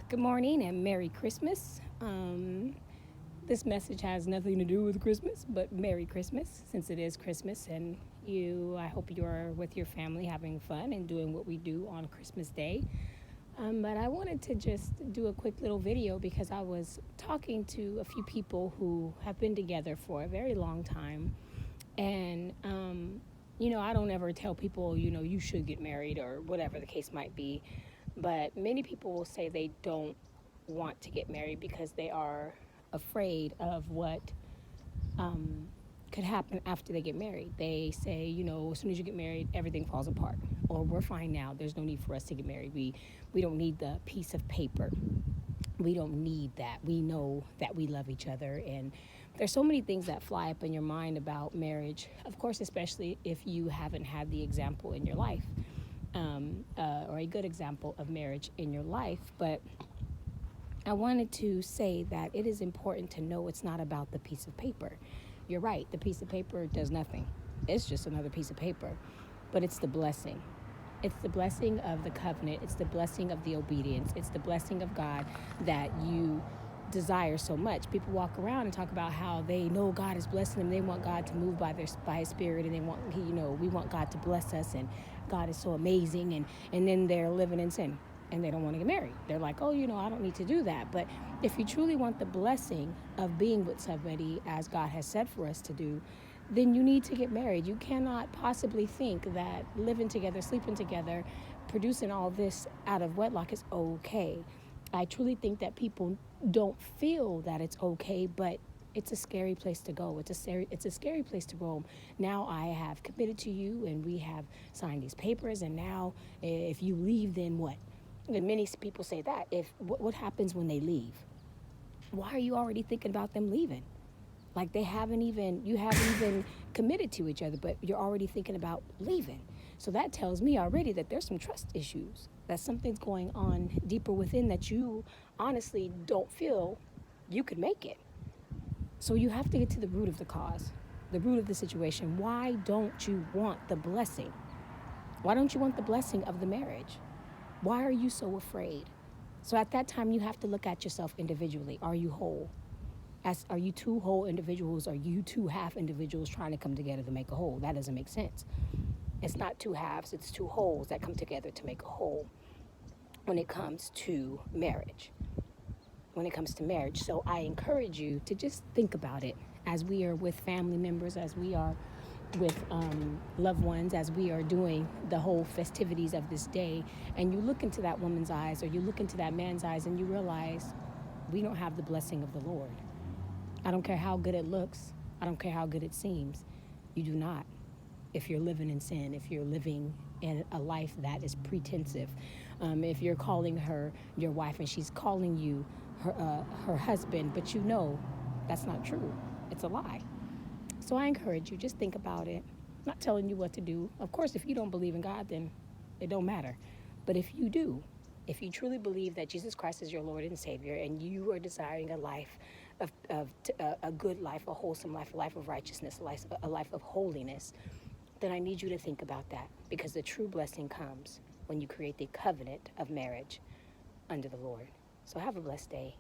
Good morning and Merry Christmas. This message has nothing to do with Christmas, but Merry Christmas since it is Christmas. And I hope you're with your family having fun and doing what we do on Christmas Day. But I wanted to just do a quick little video because I was talking to a few people who have been together for a very long time. And, I don't ever tell people, you should get married or whatever the case might be. But many people will say they don't want to get married because they are afraid of what could happen after they get married. They say, as soon as you get married, everything falls apart. Or we're fine now. There's no need for us to get married. We don't need the piece of paper. We don't need that. We know that we love each other. And there's so many things that fly up in your mind about marriage, of course, especially if you haven't had the example in your life. Or a good example of marriage in your life. But I wanted to say that it is important to know it's not about the piece of paper. You're right, the piece of paper does nothing. It's just another piece of paper. But it's the blessing. It's the blessing of the covenant. It's the blessing of the obedience. It's the blessing of God that you desire so much. People walk around and talk about how they know God is blessing them. They want God to move by His Spirit, and we want God to bless us, and God is so amazing, and then they're living in sin and they don't want to get married. They're like, I don't need to do that. But if you truly want the blessing of being with somebody as God has said for us to do, then you need to get married. You cannot possibly think that living together, sleeping together, producing all this out of wedlock is okay. I truly think that people don't feel that it's okay, but it's a scary place to go. It's a scary place to roam. Now I have committed to you, and we have signed these papers, and now if you leave, then what? And many people say that. What happens when they leave? Why are you already thinking about them leaving? Like you haven't even committed to each other, but you're already thinking about leaving. So that tells me already that there's some trust issues, that something's going on deeper within that you honestly don't feel you could make it. So you have to get to the root of the cause, the root of the situation. Why don't you want the blessing? Why don't you want the blessing of the marriage? Why are you so afraid? So at that time, you have to look at yourself individually. Are you whole? Are you two whole individuals? Are you two half individuals trying to come together to make a whole? That doesn't make sense. It's not two halves, it's two wholes that come together to make a whole when it comes to marriage. So I encourage you to just think about it as we are with family members, as we are with loved ones, as we are doing the whole festivities of this day, and you look into that woman's eyes or you look into that man's eyes and you realize we don't have the blessing of the Lord. I don't care how good it looks. I don't care how good it seems. You do not. If you're living in sin, if you're living in a life that is pretensive, if you're calling her your wife and she's calling you her husband, but that's not true. It's a lie. So I encourage you, just think about it. I'm not telling you what to do. Of course, if you don't believe in God, then it don't matter. But if you do, if you truly believe that Jesus Christ is your Lord and Savior, and you are desiring a life a good life, a wholesome life, a life of righteousness, a life of holiness, then I need you to think about that, because the true blessing comes when you create the covenant of marriage under the Lord. So have a blessed day.